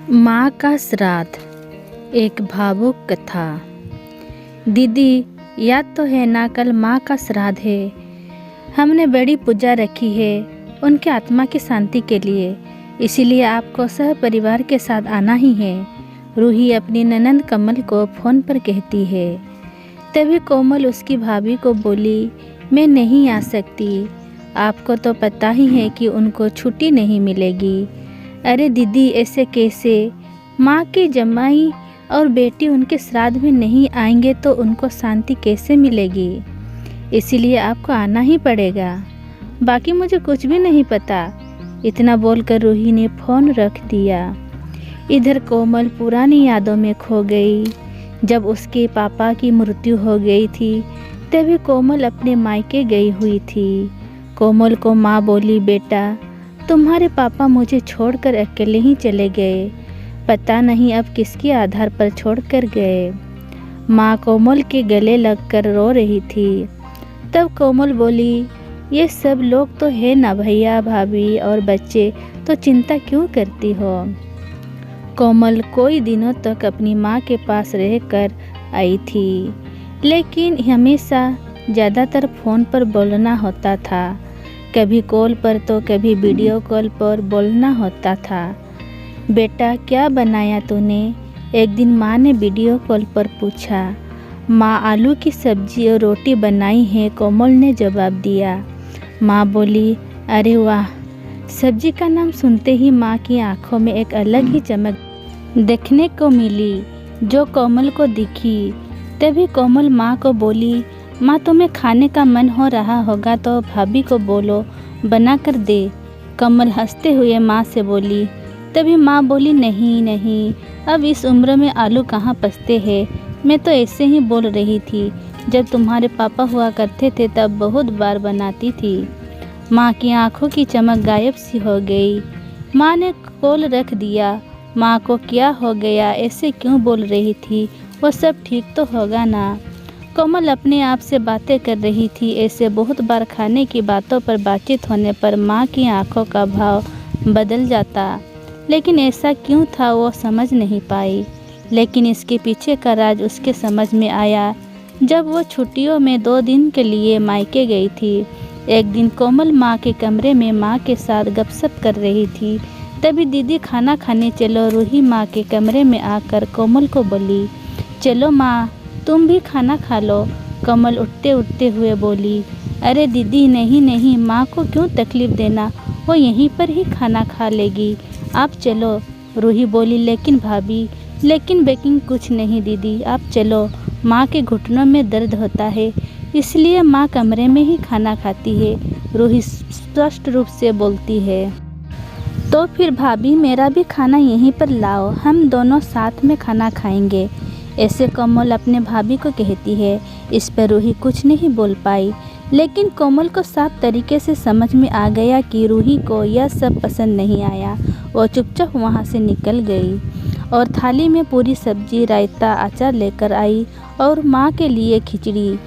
माँ का श्राद्ध। एक भावुक कथा। दीदी, याद तो है ना, कल माँ का श्राद्ध है। हमने बड़ी पूजा रखी है उनके आत्मा की शांति के लिए, इसीलिए आपको सह परिवार के साथ आना ही है। रूही अपनी ननंद कमल को फ़ोन पर कहती है। तभी कोमल उसकी भाभी को बोली, मैं नहीं आ सकती, आपको तो पता ही है कि उनको छुट्टी नहीं मिलेगी। अरे दीदी, ऐसे कैसे? माँ की जमाई और बेटी उनके श्राद्ध में नहीं आएंगे तो उनको शांति कैसे मिलेगी? इसीलिए आपको आना ही पड़ेगा। बाकी मुझे कुछ भी नहीं पता। इतना बोलकर रूही ने फ़ोन रख दिया। इधर कोमल पुरानी यादों में खो गई। जब उसके पापा की मृत्यु हो गई थी तभी कोमल अपने मायके गई हुई थी। कोमल को माँ बोली, बेटा तुम्हारे पापा मुझे छोड़कर अकेले ही चले गए, पता नहीं अब किसके आधार पर छोड़कर गए। माँ कोमल के गले लगकर रो रही थी। तब कोमल बोली, ये सब लोग तो है ना, भैया भाभी और बच्चे, तो चिंता क्यों करती हो? कोमल कोई दिनों तक अपनी माँ के पास रहकर आई थी, लेकिन हमेशा ज़्यादातर फ़ोन पर बोलना होता था। कभी कॉल पर तो कभी वीडियो कॉल पर बोलना होता था। बेटा क्या बनाया तूने? एक दिन माँ ने वीडियो कॉल पर पूछा। माँ आलू की सब्जी और रोटी बनाई है, कोमल ने जवाब दिया। माँ बोली, अरे वाह। सब्जी का नाम सुनते ही माँ की आंखों में एक अलग ही चमक देखने को मिली जो कोमल को दिखी। तभी कोमल माँ को बोली, माँ तुम्हें खाने का मन हो रहा होगा तो भाभी को बोलो बना कर दे। कमल हंसते हुए माँ से बोली। तभी माँ बोली, नहीं नहीं, अब इस उम्र में आलू कहाँ पचते हैं, मैं तो ऐसे ही बोल रही थी, जब तुम्हारे पापा हुआ करते थे तब बहुत बार बनाती थी। माँ की आंखों की चमक गायब सी हो गई। माँ ने कॉल रख दिया। माँ को क्या हो गया, ऐसे क्यों बोल रही थी, वो सब ठीक तो होगा ना? कोमल अपने आप से बातें कर रही थी। ऐसे बहुत बार खाने की बातों पर बातचीत होने पर माँ की आंखों का भाव बदल जाता, लेकिन ऐसा क्यों था वो समझ नहीं पाई। लेकिन इसके पीछे का राज उसके समझ में आया जब वो छुट्टियों में 2 दिन के लिए मायके गई थी। एक दिन कोमल माँ के कमरे में माँ के साथ गपशप कर रही थी। तभी दीदी खाना खाने चलो। रूही माँ के कमरे में आकर कोमल को बोली, चलो माँ तुम भी खाना खा लो। कमल उठते उठते हुए बोली, अरे दीदी नहीं नहीं, माँ को क्यों तकलीफ़ देना, वो यहीं पर ही खाना खा लेगी, आप चलो। रूही बोली, लेकिन भाभी, लेकिन बेकिंग कुछ नहीं दीदी, आप चलो। माँ के घुटनों में दर्द होता है, इसलिए माँ कमरे में ही खाना खाती है, रूही स्पष्ट रूप से बोलती है। तो फिर भाभी मेरा भी खाना यहीं पर लाओ, हम दोनों साथ में खाना खाएंगे, ऐसे कोमल अपने भाभी को कहती है। इस पर रूही कुछ नहीं बोल पाई, लेकिन कोमल को साफ तरीके से समझ में आ गया कि रूही को यह सब पसंद नहीं आया। वो चुपचाप वहाँ से निकल गई और थाली में पूरी सब्जी, रायता, अचार लेकर आई और माँ के लिए खिचड़ी।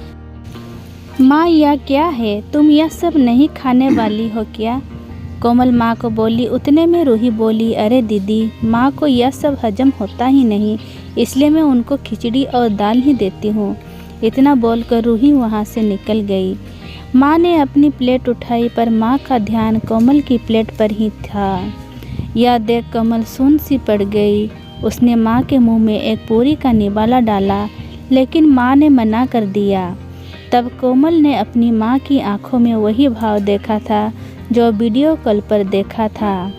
माँ यह क्या है, तुम यह सब नहीं खाने वाली हो क्या? कोमल माँ को बोली। उतने में रूही बोली, अरे दीदी, माँ को यह सब हजम होता ही नहीं, इसलिए मैं उनको खिचड़ी और दाल ही देती हूँ। इतना बोलकर रूही वहाँ से निकल गई। माँ ने अपनी प्लेट उठाई पर माँ का ध्यान कोमल की प्लेट पर ही था। यह देख कमल सुन्न सी पड़ गई। उसने माँ के मुंह में एक पूरी का निवाला डाला, लेकिन माँ ने मना कर दिया। तब कोमल ने अपनी माँ की आंखों में वही भाव देखा था जो वीडियो कॉल पर देखा था।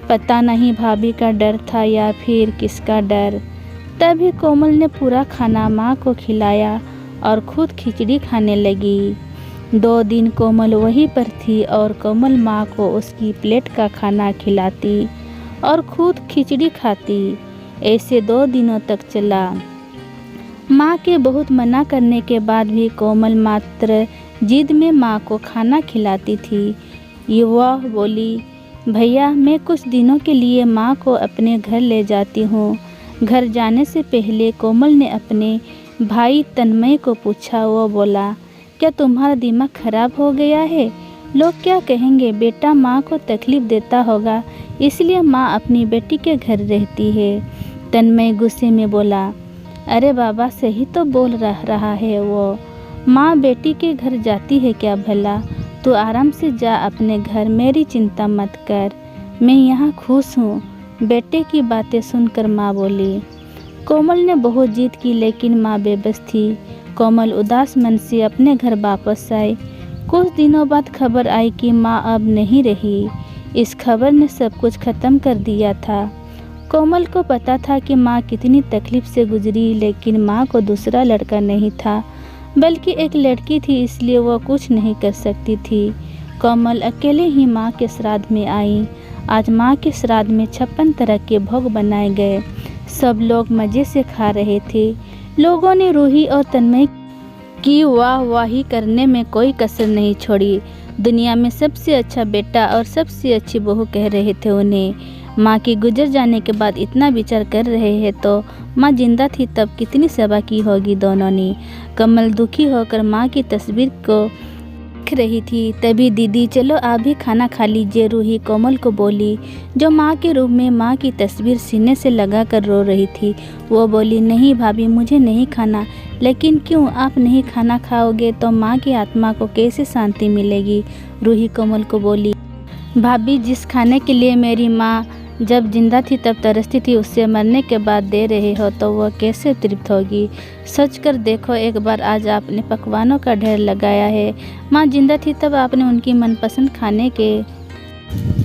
पता नहीं भाभी का डर था या फिर किसका डर। तभी कोमल ने पूरा खाना माँ को खिलाया और खुद खिचड़ी खाने लगी। 2 दिन कोमल वहीं पर थी और कोमल माँ को उसकी प्लेट का खाना खिलाती और खुद खिचड़ी खाती। ऐसे 2 दिनों तक चला। माँ के बहुत मना करने के बाद भी कोमल मात्र जिद में माँ को खाना खिलाती थी। युवा बोली, भैया मैं कुछ दिनों के लिए माँ को अपने घर ले जाती हूँ। घर जाने से पहले कोमल ने अपने भाई तन्मय को पूछा। वो बोला, क्या तुम्हारा दिमाग खराब हो गया है? लोग क्या कहेंगे? बेटा माँ को तकलीफ़ देता होगा, इसलिए माँ अपनी बेटी के घर रहती है। तन्मय गुस्से में बोला, अरे बाबा सही तो बोल रहा है वो। माँ बेटी के घर जाती है क्या भला? तू आराम से जा अपने घर, मेरी चिंता मत कर, मैं यहाँ खुश हूँ। बेटे की बातें सुनकर माँ बोली। कोमल ने बहुत जिद की लेकिन माँ बेबस थी। कोमल उदास मन से अपने घर वापस आई। कुछ दिनों बाद खबर आई कि माँ अब नहीं रही। इस खबर ने सब कुछ खत्म कर दिया था। कोमल को पता था कि माँ कितनी तकलीफ से गुजरी, लेकिन माँ को दूसरा लड़का नहीं था बल्कि एक लड़की थी, इसलिए वो कुछ नहीं कर सकती थी। कोमल अकेले ही माँ के श्राद्ध में आई। आज माँ के श्राद्ध में 56 तरह के भोग बनाए गए। सब लोग मज़े से खा रहे थे। लोगों ने रूही और तन्मय की वाहवाही करने में कोई कसर नहीं छोड़ी। दुनिया में सबसे अच्छा बेटा और सबसे अच्छी बहू कह रहे थे उन्हें। माँ के गुजर जाने के बाद इतना विचार कर रहे हैं तो माँ जिंदा थी तब कितनी सेवा की होगी दोनों ने। कमल दुखी होकर माँ की तस्वीर को देख रही थी। तभी दीदी चलो आप भी खाना खा लीजिए, रूही कोमल को बोली, जो माँ के रूप में माँ की तस्वीर सीने से लगा कर रो रही थी। वो बोली, नहीं भाभी मुझे नहीं खाना। लेकिन क्यों? आप नहीं खाना खाओगे तो माँ की आत्मा को कैसे शांति मिलेगी? रूही कोमल को बोली, भाभी जिस खाने के लिए मेरी माँ जब जिंदा थी तब तरसती थी, उससे मरने के बाद दे रहे हो तो वह कैसे तृप्त होगी? सोच कर देखो एक बार, आज आपने पकवानों का ढेर लगाया है। माँ जिंदा थी तब आपने उनकी मनपसंद खाने के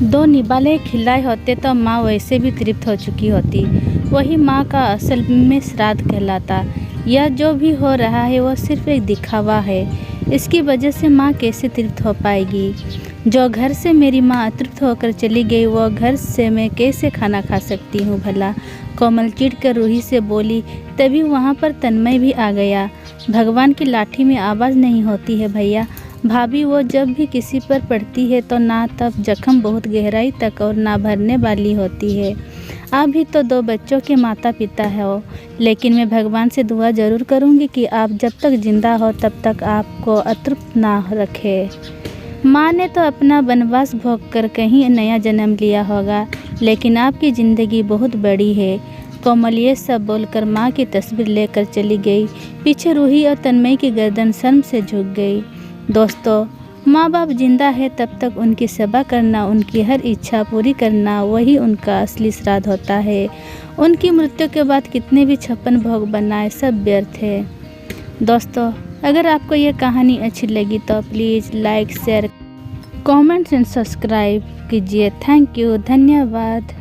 2 निवाले खिलाए होते तो माँ वैसे भी तृप्त हो चुकी होती। वही माँ का असल में श्राद्ध कहलाता। यह जो भी हो रहा है वह सिर्फ एक दिखावा है। इसकी वजह से माँ कैसे तृप्त हो पाएगी? जो घर से मेरी माँ अतृप्त होकर चली गई, वो घर से मैं कैसे खाना खा सकती हूँ भला? कोमल चिढ़कर रूही से बोली। तभी वहाँ पर तन्मय भी आ गया। भगवान की लाठी में आवाज़ नहीं होती है भैया। भाभी वो जब भी किसी पर पड़ती है तो ना तब जख्म बहुत गहराई तक और ना भरने वाली होती है। आप भी तो 2 बच्चों के माता पिता हो, लेकिन मैं भगवान से दुआ ज़रूर करूँगी कि आप जब तक जिंदा हो तब तक आपको अतृप्त ना रखे। माँ ने तो अपना वनवास भोग कर कहीं नया जन्म लिया होगा, लेकिन आपकी ज़िंदगी बहुत बड़ी है। कोमल ये सब बोलकर माँ की तस्वीर लेकर चली गई। पीछे रूही और तन्मय की गर्दन शर्म से झुक गई। दोस्तों, माँ बाप जिंदा है तब तक उनकी सेवा करना, उनकी हर इच्छा पूरी करना, वही उनका असली श्राद्ध होता है। उनकी मृत्यु के बाद कितने भी 56 भोग बनाए सब व्यर्थ है। दोस्तों, अगर आपको ये कहानी अच्छी लगी तो please like, share, comments and subscribe कीजिए। थैंक यू, धन्यवाद।